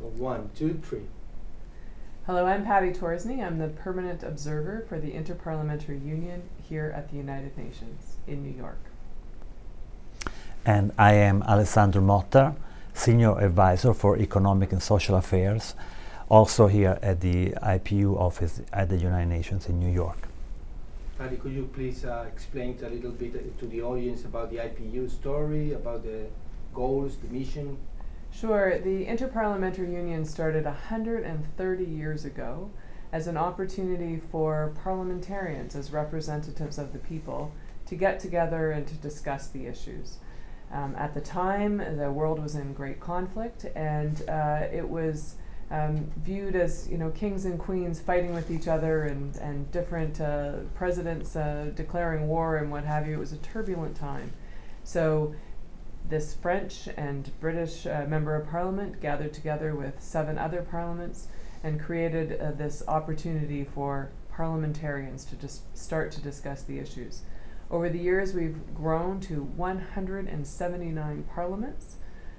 So 1, 2, 3. Hello, I'm Paddy Torsney. I'm the permanent observer for the Inter-Parliamentary Union here at the United Nations in New York. And I am Alessandro Motter, Senior Advisor for Economic and Social Affairs, also here at the IPU office at the United Nations in New York. Paddy, could you please explain a little bit to the audience about the IPU story, about the goals, the mission? Sure. The Inter-Parliamentary Union started 130 years ago as an opportunity for parliamentarians, as representatives of the people, to get together and to discuss the issues. At the time, the world was in great conflict, and it was viewed as, kings and queens fighting with each other and different presidents declaring war and what have you. It was a turbulent time. So this French and British Member of Parliament gathered together with 7 other parliaments and created this opportunity for parliamentarians to just start to discuss the issues. Over the years, we've grown to 179 parliaments.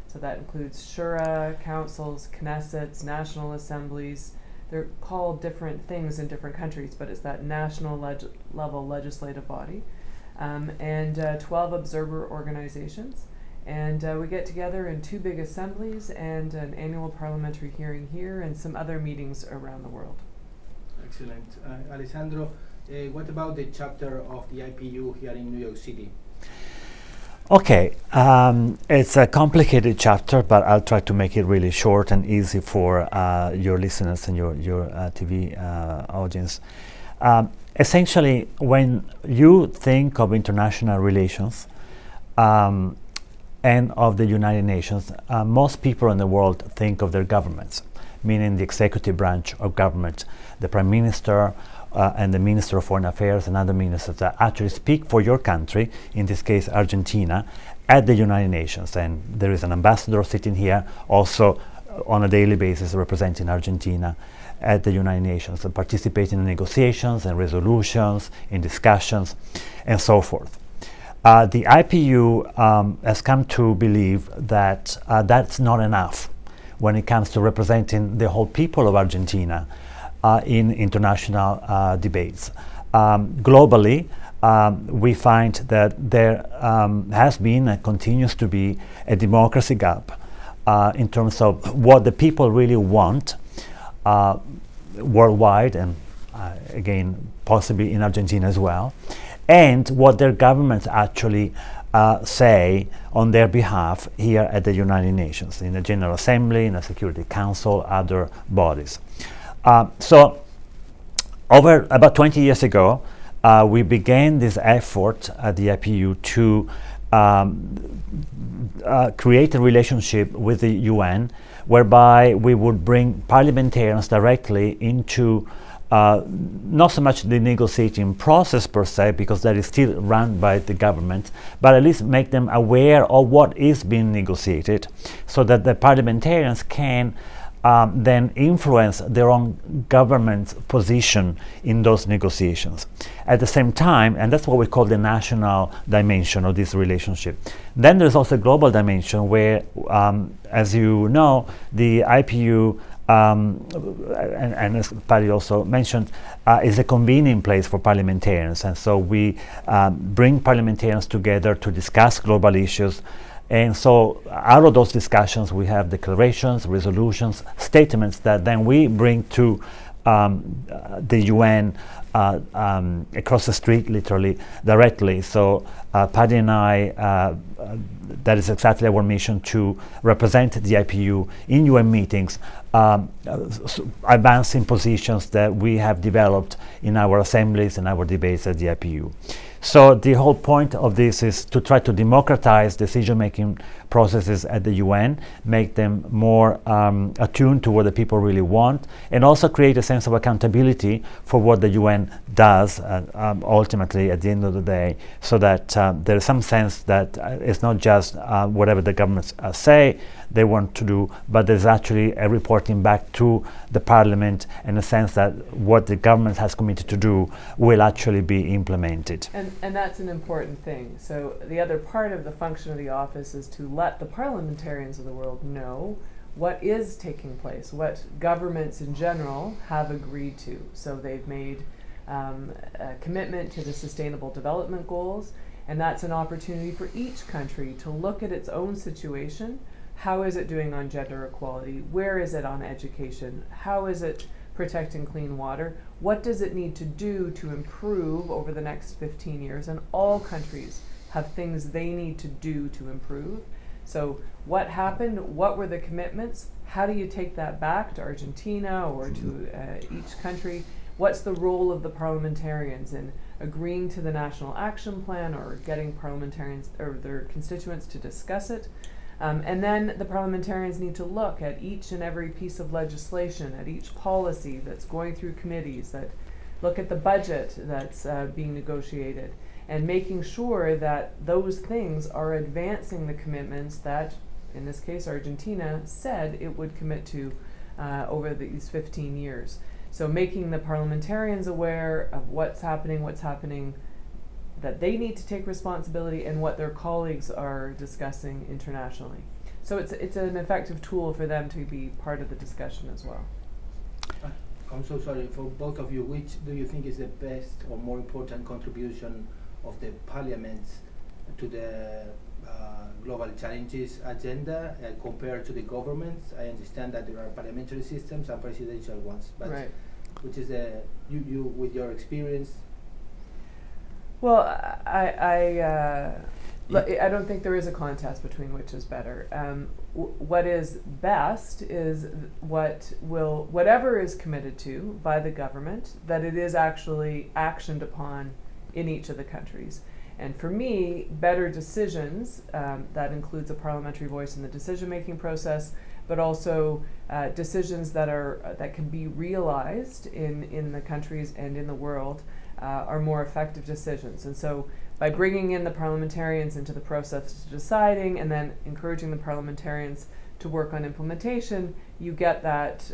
So that includes shura, councils, Knessets, national assemblies. They're called different things in different countries, but it's that national level legislative body. And 12 observer organizations. And we get together in 2 big assemblies and an annual parliamentary hearing here and some other meetings around the world. Excellent. Alessandro, what about the chapter of the IPU here in New York City? Okay, it's a complicated chapter, but I'll try to make it really short and easy for your listeners and your TV audience. Essentially, when you think of international relations, and of the United Nations, most people in the world think of their governments, meaning the executive branch of government, the Prime Minister and the Minister of Foreign Affairs and other ministers that actually speak for your country, in this case Argentina, at the United Nations. And there is an ambassador sitting here also on a daily basis representing Argentina at the United Nations and participating in negotiations and resolutions, in discussions, and so forth. The IPU has come to believe that that's not enough when it comes to representing the whole people of Argentina in international debates. Globally, we find that there has been and continues to be a democracy gap in terms of what the people really want worldwide and again possibly in Argentina as well, and what their governments actually say on their behalf here at the United Nations, in the General Assembly, in the Security Council, other bodies. So over about 20 years ago, we began this effort at the IPU to create a relationship with the UN whereby we would bring parliamentarians directly into not so much the negotiating process per se, because that is still run by the government, but at least make them aware of what is being negotiated so that the parliamentarians can then influence their own government's position in those negotiations. At the same time, and that's what we call the national dimension of this relationship. Then there's also a global dimension where, as you know, the IPU and as Paddy also mentioned, is a convening place for parliamentarians, and so we bring parliamentarians together to discuss global issues. And so out of those discussions we have declarations, resolutions, statements that then we bring to the UN across the street, literally, directly. So Paddy and I, that is exactly our mission, to represent the IPU in UN meetings, advancing positions that we have developed in our assemblies and our debates at the IPU. So the whole point of this is to try to democratize decision-making processes at the UN, make them more attuned to what the people really want, and also create a sense of accountability for what the UN does ultimately at the end of the day, so that there is some sense that it's not just whatever the governments say they want to do, but there's actually a reporting back to the parliament in a sense that what the government has committed to do will actually be implemented. And that's an important thing. So the other part of the function of the office is to let the parliamentarians of the world know what is taking place, what governments in general have agreed to. So they've made a commitment to the Sustainable Development Goals, and that's an opportunity for each country to look at its own situation. How is it doing on gender equality? Where is it on education? How is it protecting clean water? What does it need to do to improve over the next 15 years? And all countries have things they need to do to improve. So what happened? What were the commitments? How do you take that back to Argentina or to each country? What's the role of the parliamentarians in agreeing to the National Action Plan or getting parliamentarians or their constituents to discuss it? And then the parliamentarians need to look at each and every piece of legislation, at each policy that's going through committees, that look at the budget that's being negotiated, and making sure that those things are advancing the commitments that, in this case, Argentina said it would commit to over these 15 years. So making the parliamentarians aware of what's happening, that they need to take responsibility, and what their colleagues are discussing internationally. So it's an effective tool for them to be part of the discussion as well. I'm so sorry, for both of you, which do you think is the best or more important contribution of the parliaments to the global challenges agenda compared to the governments? I understand that there are parliamentary systems and presidential ones, but right. Which is you with your experience? Well, I don't think there is a contest between which is better. What is best is whatever is committed to by the government, that it is actually actioned upon in each of the countries. And for me, better decisions, that includes a parliamentary voice in the decision-making process, but also decisions that can be realized in the countries and in the world, are more effective decisions. And so by bringing in the parliamentarians into the process of deciding and then encouraging the parliamentarians to work on implementation, you get that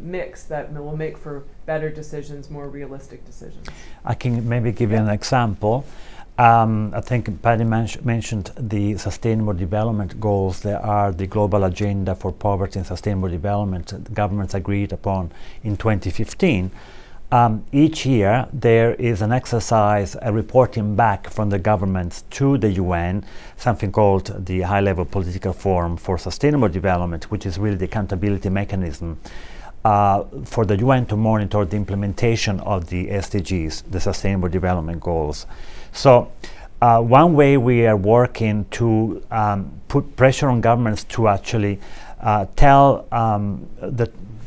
mix that will make for better decisions, more realistic decisions. I can maybe give you an example. I think Paddy mentioned the Sustainable Development Goals. There are the Global Agenda for Poverty and Sustainable Development governments agreed upon in 2015. Each year there is an exercise, a reporting back from the governments to the UN, something called the High-Level Political Forum for Sustainable Development, which is really the accountability mechanism for the UN to monitor the implementation of the SDGs, the Sustainable Development Goals. So one way we are working to put pressure on governments to actually tell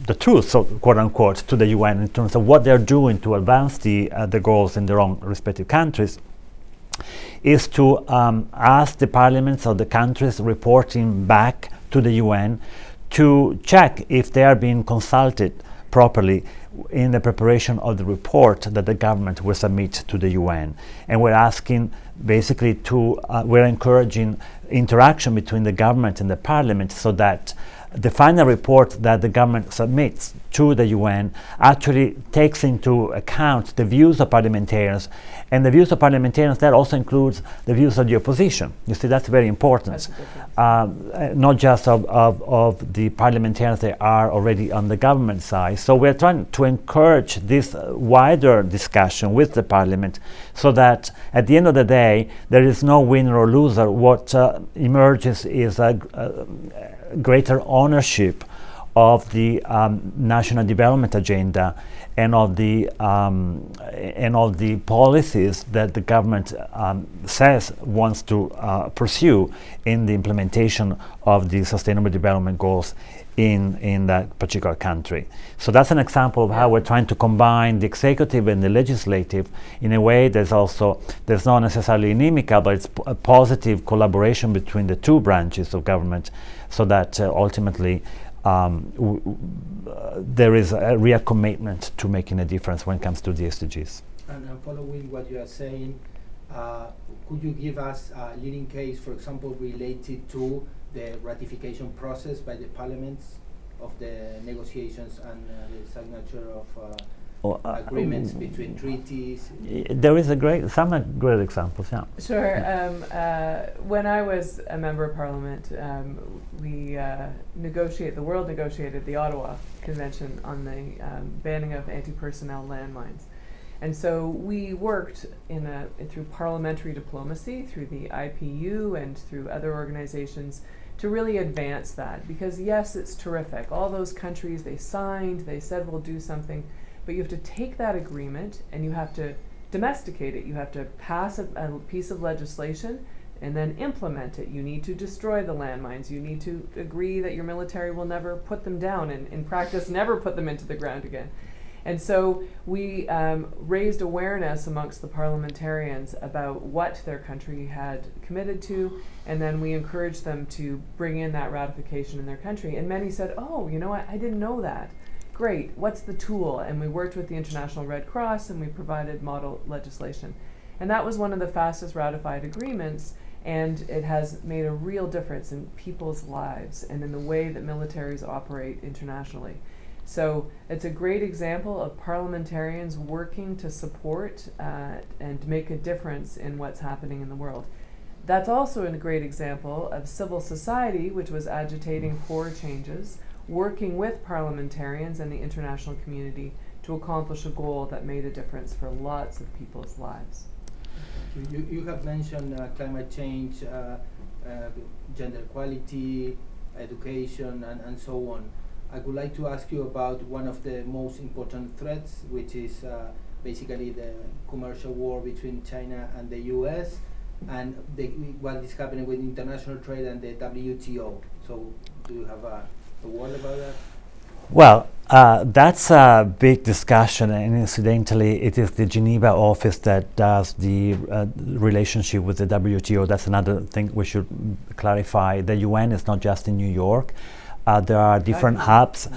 the truth, so quote unquote, to the UN in terms of what they're doing to advance the goals in their own respective countries, is to ask the parliaments of the countries reporting back to the UN to check if they are being consulted properly in the preparation of the report that the government will submit to the UN. And we're asking basically we're encouraging interaction between the government and the parliament so that the final report that the government submits to the UN actually takes into account the views of parliamentarians, and the views of parliamentarians that also includes the views of the opposition. You see, that's very important. Not just of the parliamentarians that are already on the government side. So we're trying to encourage this wider discussion with the parliament so that at the end of the day there is no winner or loser. What emerges is a greater ownership of the national development agenda and of the policies that the government says wants to pursue in the implementation of the Sustainable Development Goals in that particular country. So that's an example of how we're trying to combine the executive and the legislative in a way there's not necessarily inimical, but it's a positive collaboration between the two branches of government, so that ultimately there is a real commitment to making a difference when it comes to the SDGs. And following what you are saying, could you give us a leading case, for example, related to the ratification process by the parliaments of the negotiations and the signature of agreements between treaties? There is some great examples, yeah. Sure. When I was a member of Parliament, the world negotiated the Ottawa Convention on the banning of anti-personnel landmines. And so we worked through parliamentary diplomacy, through the IPU and through other organizations to really advance that. Because yes, it's terrific. All those countries, they signed, they said we'll do something, but you have to take that agreement and you have to domesticate it. You have to pass a piece of legislation and then implement it. You need to destroy the landmines. You need to agree that your military will never put them down and in practice never put them into the ground again. And so we raised awareness amongst the parliamentarians about what their country had committed to, and then we encouraged them to bring in that ratification in their country. And many said, oh, you know what, I didn't know that. Great, what's the tool? And we worked with the International Red Cross and we provided model legislation. And that was one of the fastest ratified agreements, and it has made a real difference in people's lives and in the way that militaries operate internationally. So it's a great example of parliamentarians working to support and make a difference in what's happening in the world. That's also a great example of civil society, which was agitating for changes, working with parliamentarians and the international community to accomplish a goal that made a difference for lots of people's lives. You have mentioned climate change, gender equality, education, and so on. I would like to ask you about one of the most important threats, which is basically the commercial war between China and the US, and what is happening with international trade and the WTO. So do you have a word about that? Well, that's a big discussion, and incidentally, it is the Geneva office that does the relationship with the WTO. That's another thing we should clarify. The UN is not just in New York. There are different hubs.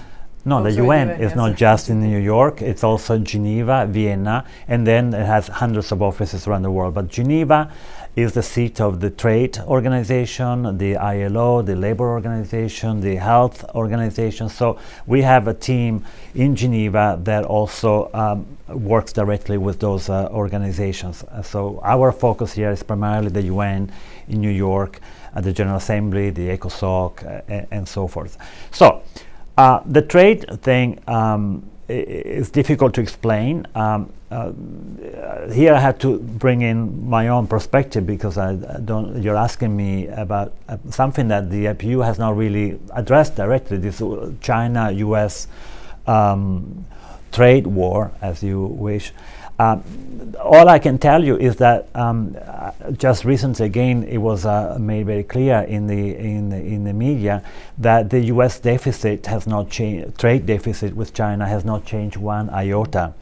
No, the UN is not just in New York, it's also Geneva, Vienna, and then it has hundreds of offices around the world. But Geneva is the seat of the trade organization, the ILO, the labor organization, the health organization. So we have a team in Geneva that also works directly with those organizations. So our focus here is primarily the UN in New York, the General Assembly, the ECOSOC, and so forth. So the trade thing is difficult to explain. Here I have to bring in my own perspective because you're asking me about something that the IPU has not really addressed directly, this China-US trade war, as you wish. All I can tell you is that just recently, again, it was made very clear in the media that the U.S. deficit has not changed. Trade deficit with China has not changed one iota.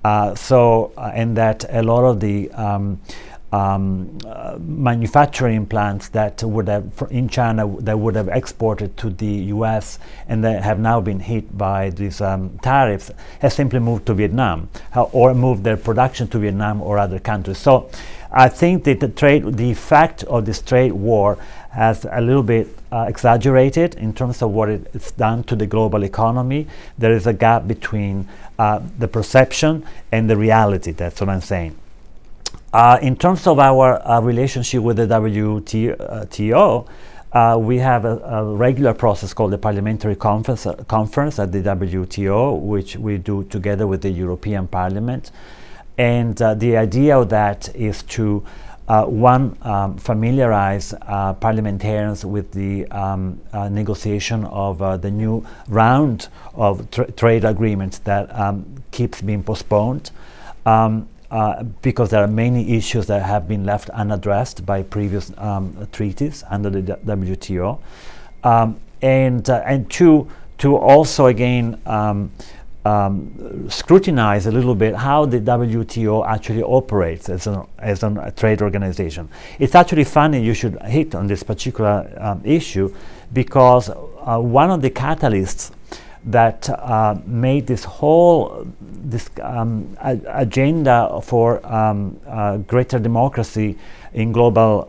And that a lot of the manufacturing plants that would have in China that would have exported to the U.S. and that have now been hit by these tariffs has simply moved to Vietnam or moved their production to Vietnam or other countries. So I think that the effect of this trade war has a little bit exaggerated in terms of what it's done to the global economy. There is a gap between the perception and the reality. That's what I'm saying. In terms of our relationship with the WTO, we have a regular process called the Parliamentary Conference at the WTO, which we do together with the European Parliament. And the idea of that is to, familiarize parliamentarians with the negotiation of the new round of trade agreements that keeps being postponed. Because there are many issues that have been left unaddressed by previous treaties under the WTO, and to also again scrutinize a little bit how the WTO actually operates as a trade organization. It's actually funny you should hit on this particular issue because one of the catalysts that made this whole agenda for greater democracy in global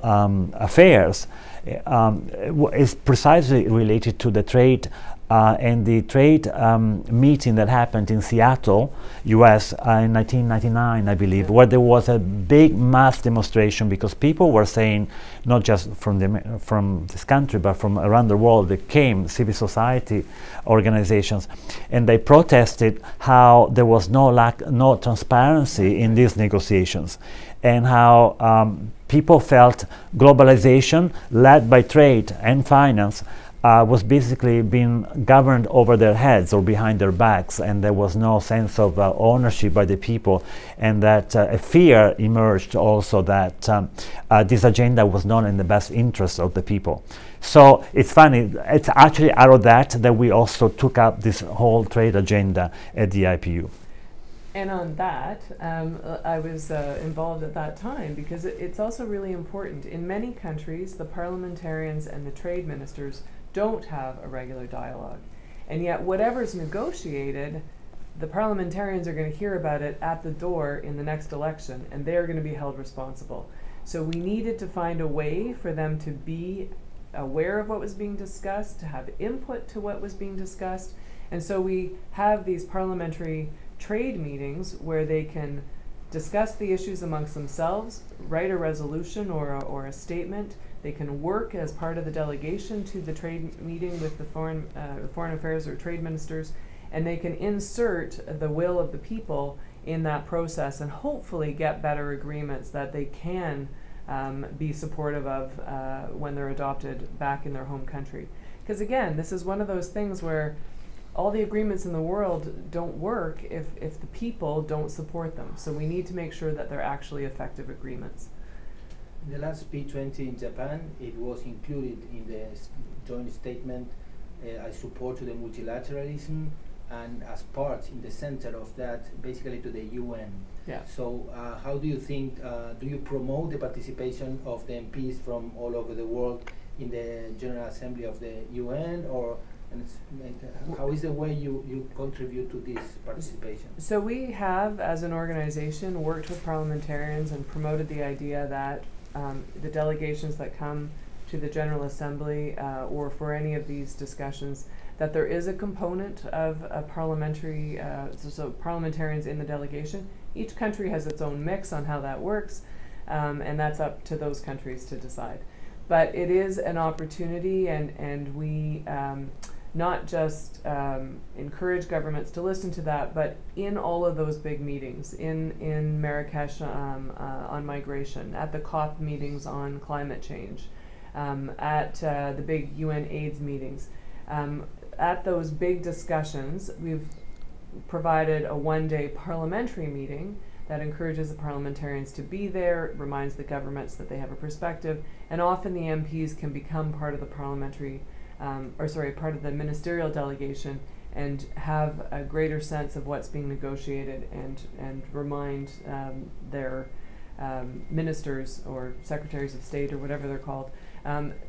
affairs is precisely related to the trade and the trade meeting that happened in Seattle, US, in 1999, I believe, where there was a big mass demonstration because people were saying, not just from this country, but from around the world, they came, civil society organizations, and they protested how there was no transparency in these negotiations, and how people felt globalization led by trade and finance was basically being governed over their heads or behind their backs, and there was no sense of ownership by the people, and that a fear emerged also that this agenda was not in the best interest of the people. So it's funny, it's actually out of that we also took up this whole trade agenda at the IPU. And on that, I was involved at that time because it's also really important. In many countries, the parliamentarians and the trade ministers don't have a regular dialogue. And yet whatever's negotiated, the parliamentarians are going to hear about it at the door in the next election, and they're going to be held responsible. So we needed to find a way for them to be aware of what was being discussed, to have input to what was being discussed. And so we have these parliamentary trade meetings where they can discuss the issues amongst themselves, write a resolution or a statement. They can work as part of the delegation to the trade meeting with the foreign affairs or trade ministers, and they can insert the will of the people in that process and hopefully get better agreements that they can be supportive of when they're adopted back in their home country. Because again, this is one of those things where all the agreements in the world don't work if the people don't support them. So we need to make sure that they're actually effective agreements. In the last P20 in Japan, it was included in the joint statement, I support to the multilateralism, and as part in the center of that, basically to the UN. Yeah. So how do you think, do you promote the participation of the MPs from all over the world in the General Assembly of the UN, or how is the way you contribute to this participation? So we have, as an organization, worked with parliamentarians and promoted the idea that the delegations that come to the General Assembly or for any of these discussions, that there is a component of a parliamentary, so parliamentarians in the delegation. Each country has its own mix on how that works, and that's up to those countries to decide. But it is an opportunity, and we not just encourage governments to listen to that, but in all of those big meetings, in Marrakesh on migration, at the COP meetings on climate change, at the big UN AIDS meetings, at those big discussions, we've provided a one-day parliamentary meeting that encourages the parliamentarians to be there, reminds the governments that they have a perspective, and often the MPs can become part of the parliamentary part of the ministerial delegation and have a greater sense of what's being negotiated and remind their ministers or secretaries of state or whatever they're called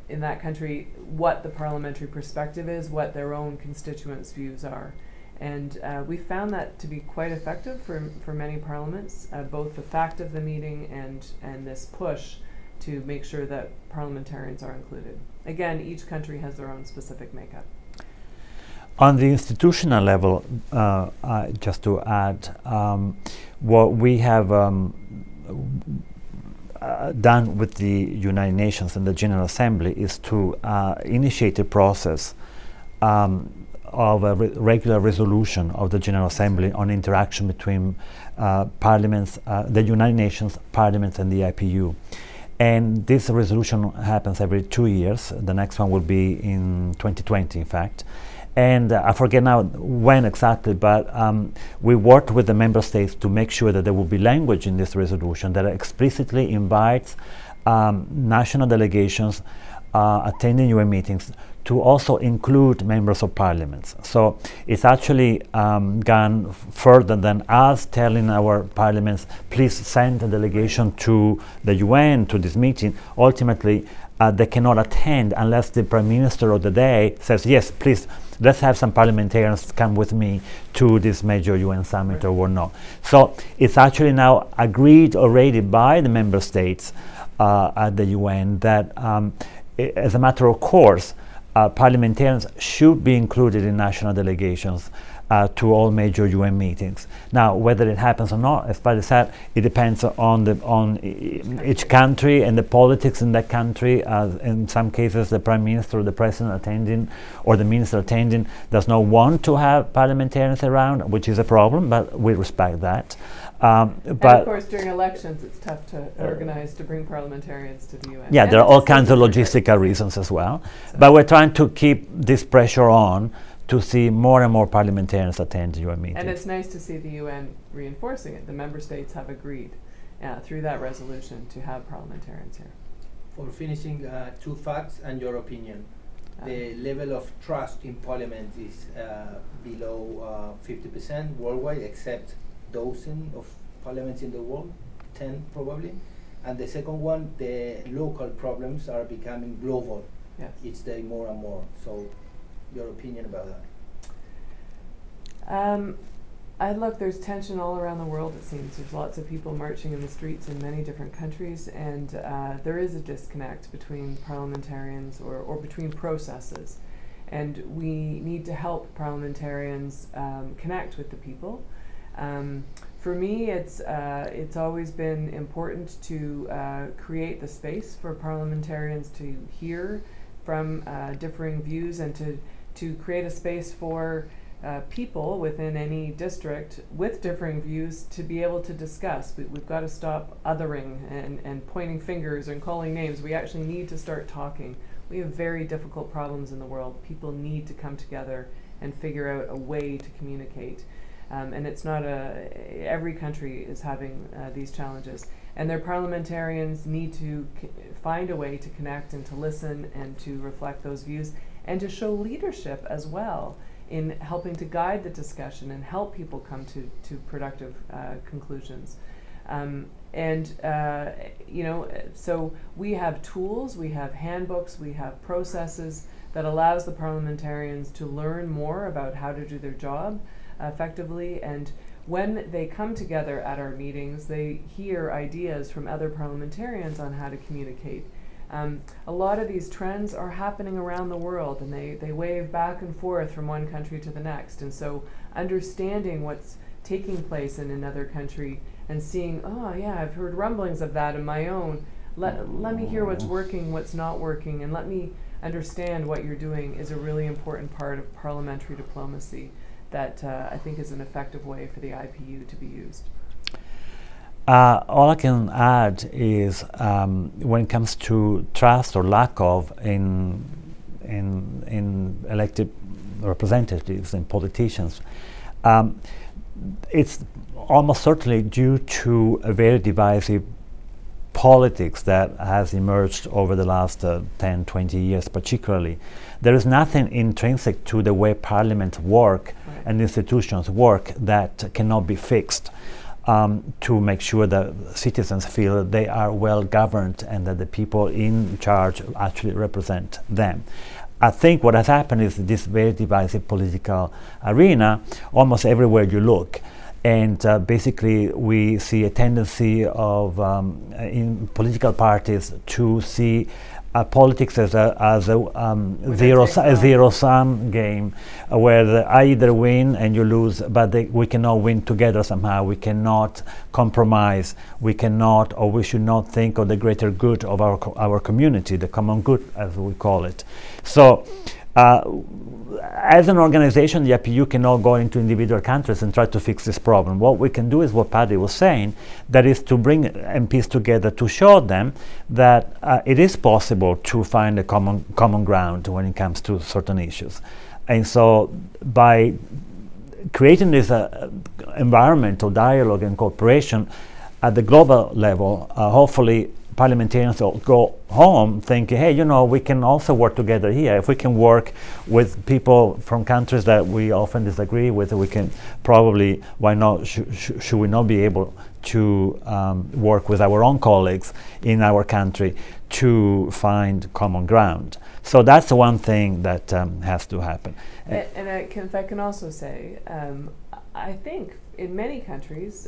in that country what the parliamentary perspective is, what their own constituents' views are. And we found that to be quite effective for many parliaments, both the fact of the meeting and this push to make sure that parliamentarians are included. Again, each country has their own specific makeup. On the institutional level, just to add, what we have done with the United Nations and the General Assembly is to initiate a process of a regular resolution of the General Assembly on interaction between parliaments, the United Nations, parliaments, and the IPU. And this resolution happens every 2 years. The next one will be in 2020, in fact. And I forget now when exactly, but we worked with the member states to make sure that there will be language in this resolution that explicitly invites national delegations attending UN meetings to also include members of parliaments. So it's actually gone further than us telling our parliaments, please send a delegation to the UN to this meeting. Ultimately, they cannot attend unless the Prime Minister of the day says, yes, please, let's have some parliamentarians come with me to this major UN summit or not. So it's actually now agreed already by the member states at the UN that as a matter of course, parliamentarians should be included in national delegations to all major UN meetings. Now, whether it happens or not, as Paddy said, it depends on each country and the politics in that country. In some cases, the Prime Minister or the President attending, or the Minister attending, does not want to have parliamentarians around, which is a problem, but we respect that. And of course, during elections, it's tough to organize to bring parliamentarians to the UN. Yeah, there are all kinds of logistical reasons as well. So. But we're trying to keep this pressure on to see more and more parliamentarians attend UN meetings. And it's nice to see the UN reinforcing it. The member states have agreed through that resolution to have parliamentarians here. For finishing, 2 facts and your opinion. The level of trust in parliament is below 50% worldwide, except dozen of parliaments in the world, 10 probably. And the second one, the local problems are becoming global each day more and more. So your opinion about that? Look, there's tension all around the world, it seems. There's lots of people marching in the streets in many different countries, and there is a disconnect between parliamentarians or between processes. And we need to help parliamentarians connect with the people. For me, it's always been important to create the space for parliamentarians to hear from differing views, and to create a space for people within any district with differing views to be able to discuss. We've got to stop othering and pointing fingers and calling names. We actually need to start talking. We have very difficult problems in the world. People need to come together and figure out a way to communicate. And it's not every country is having these challenges. And their parliamentarians need to find a way to connect and to listen and to reflect those views and to show leadership as well in helping to guide the discussion and help people come to productive conclusions. So we have tools, we have handbooks, we have processes that allows the parliamentarians to learn more about how to do their job effectively, and when they come together at our meetings, they hear ideas from other parliamentarians on how to communicate. A lot of these trends are happening around the world, and they wave back and forth from one country to the next, and so understanding what's taking place in another country and seeing, oh yeah, I've heard rumblings of that in my own, let me hear what's working, what's not working, and let me understand what you're doing, is a really important part of parliamentary diplomacy that I think is an effective way for the IPU to be used. All I can add is when it comes to trust or lack of in elected representatives and politicians, it's almost certainly due to a very divisive politics that has emerged over the last 10, 20 years particularly. There is nothing intrinsic to the way parliament work and institutions work that cannot be fixed to make sure that citizens feel that they are well governed and that the people in charge actually represent them. I think what has happened is this very divisive political arena almost everywhere you look. And basically we see a tendency of in political parties to see politics as a zero-sum game, where I either win and you lose, but we cannot win together somehow. We cannot compromise. We cannot, or we should not think of the greater good of our community, the common good, as we call it. So, as an organization, the IPU cannot go into individual countries and try to fix this problem. What we can do is what Paddy was saying, that is to bring MPs together to show them that it is possible to find a common ground when it comes to certain issues. And so by creating this environment of dialogue and cooperation at the global level, hopefully parliamentarians will go home thinking, hey, we can also work together here. If we can work with people from countries that we often disagree with, we can probably, why not, should we not be able to work with our own colleagues in our country to find common ground? So that's the one thing that has to happen. If I can also say, I think in many countries,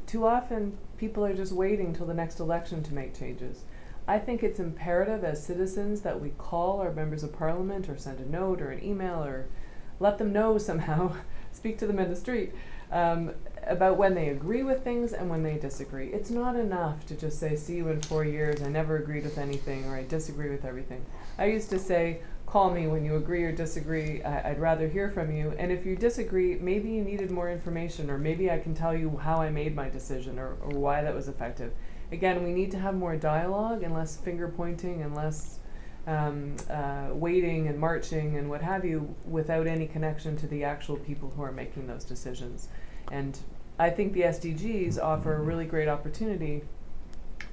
too often people are just waiting till the next election to make changes. I think it's imperative as citizens that we call our members of parliament or send a note or an email or let them know somehow, speak to them in the street, about when they agree with things and when they disagree. It's not enough to just say, see you in 4 years, I never agreed with anything, or I disagree with everything. I used to say, call me when you agree or disagree, I'd rather hear from you. And if you disagree, maybe you needed more information, or maybe I can tell you how I made my decision or why that was effective. Again, we need to have more dialogue and less finger pointing and less waiting and marching and what have you without any connection to the actual people who are making those decisions. And I think the SDGs offer a really great opportunity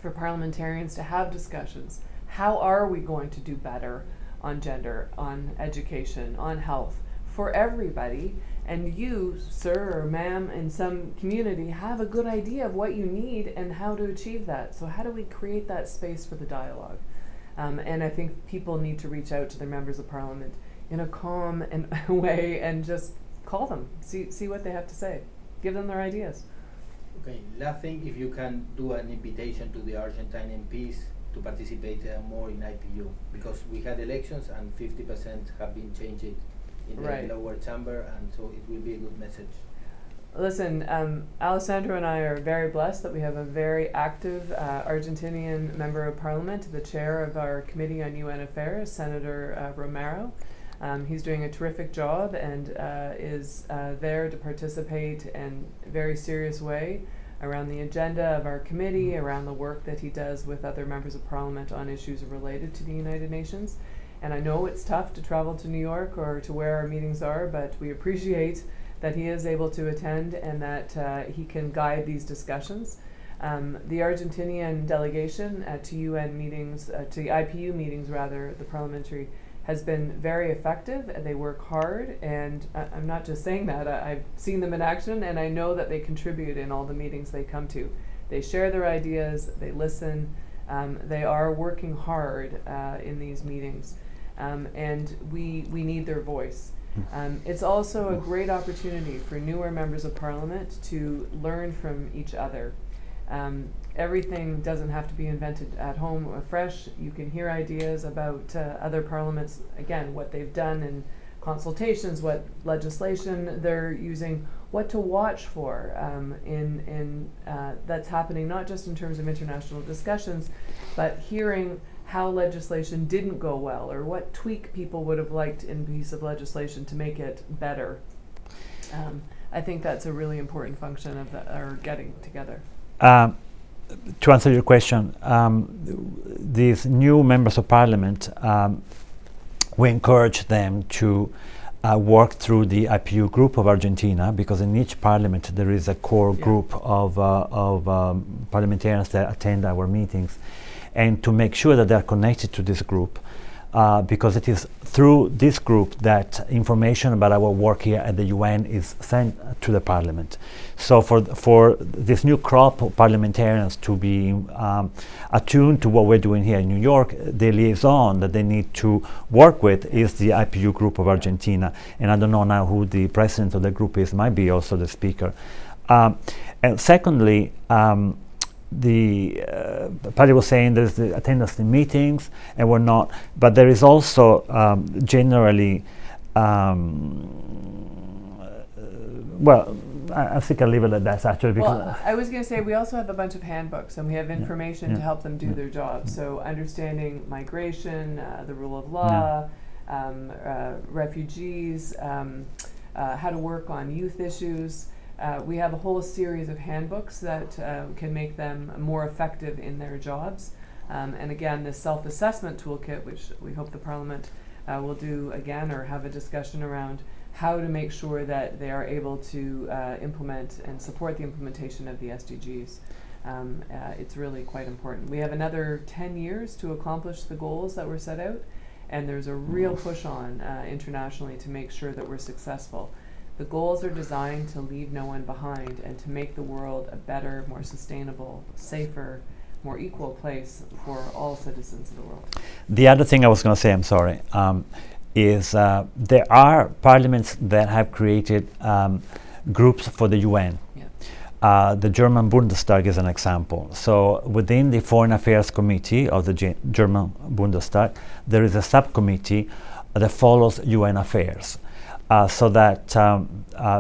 for parliamentarians to have discussions. How are we going to do better on gender, on education, on health, for everybody? And you, sir or ma'am, in some community have a good idea of what you need and how to achieve that. So how do we create that space for the dialogue? And I think people need to reach out to their members of parliament in a calm and way and just call them, see what they have to say, give them their ideas. Okay, last thing, if you can do an invitation to the Argentinian MPs to participate more in IPU, because we had elections and 50% have been changed in the lower chamber, and so it will be a good message. Listen, Alessandro and I are very blessed that we have a very active Argentinian member of parliament, the chair of our Committee on UN Affairs, Senator Romero. He's doing a terrific job and is there to participate in a very serious way around the agenda of our committee, around the work that he does with other members of parliament on issues related to the United Nations. And I know it's tough to travel to New York or to where our meetings are, but we appreciate that he is able to attend and that he can guide these discussions. The Argentinian delegation to UN meetings, to the IPU meetings rather, the parliamentary, has been very effective. They work hard, and I'm not just saying that, I've seen them in action, and I know that they contribute in all the meetings they come to. They share their ideas, they listen, they are working hard in these meetings, and we need their voice. It's also a great opportunity for newer members of parliament to learn from each other. Everything doesn't have to be invented at home afresh. You can hear ideas about other parliaments, again, what they've done in consultations, what legislation they're using, what to watch for that's happening, not just in terms of international discussions, but hearing how legislation didn't go well or what tweak people would have liked in a piece of legislation to make it better. I think that's a really important function of our getting together. To answer your question, these new members of parliament, we encourage them to work through the IPU Group of Argentina, because in each parliament there is a core group of parliamentarians that attend our meetings, and to make sure that they are connected to this group, because it is through this group that information about our work here at the UN is sent to the parliament. So for this new crop of parliamentarians to be attuned to what we're doing here in New York, the liaison that they need to work with is the IPU Group of Argentina. And I don't know now who the president of the group is, might be also the speaker. And secondly, Paddy was saying there's the attendance in meetings, and we're not, but there is also generally, I think I'll leave it at that actually. Well, I was going to say we also have a bunch of handbooks, and we have information to help them do their job. So understanding migration, the rule of law, refugees, how to work on youth issues. We have a whole series of handbooks that can make them more effective in their jobs. And again, this self-assessment toolkit, which we hope the Parliament will do again or have a discussion around how to make sure that they are able to implement and support the implementation of the SDGs. It's really quite important. We have another 10 years to accomplish the goals that were set out, and there's a real push on internationally to make sure that we're successful. The goals are designed to leave no one behind and to make the world a better, more sustainable, safer, more equal place for all citizens of the world. The other thing I was going to say, I'm sorry, is there are parliaments that have created groups for the UN. The German Bundestag is an example. So within the Foreign Affairs Committee of the German Bundestag, there is a subcommittee that follows UN affairs. So that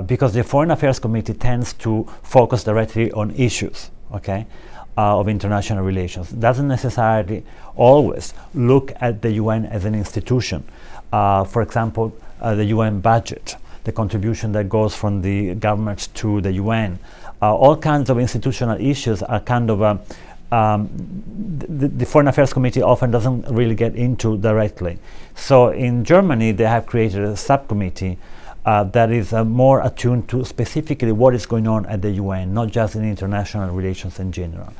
because the Foreign Affairs Committee tends to focus directly on issues, okay, of international relations, doesn't necessarily always look at the UN as an institution. For example, the UN budget, the contribution that goes from the government to the UN, all kinds of institutional issues are kind of the Foreign Affairs Committee often doesn't really get into directly. So in Germany, they have created a subcommittee that is more attuned to specifically what is going on at the UN, not just in international relations in general.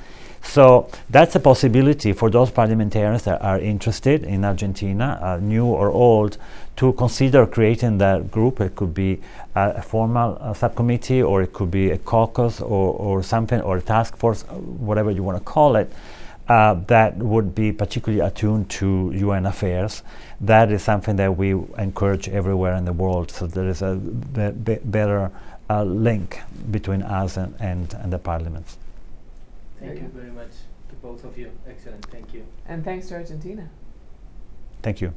So that's a possibility for those parliamentarians that are interested in Argentina, new or old, to consider creating that group. It could be a formal subcommittee, or it could be a caucus, or something, or a task force, whatever you want to call it, that would be particularly attuned to UN affairs. That is something that we encourage everywhere in the world, so there is a better link between us and the parliaments. Thank you very much to both of you. Excellent. Thank you. And thanks to Argentina. Thank you.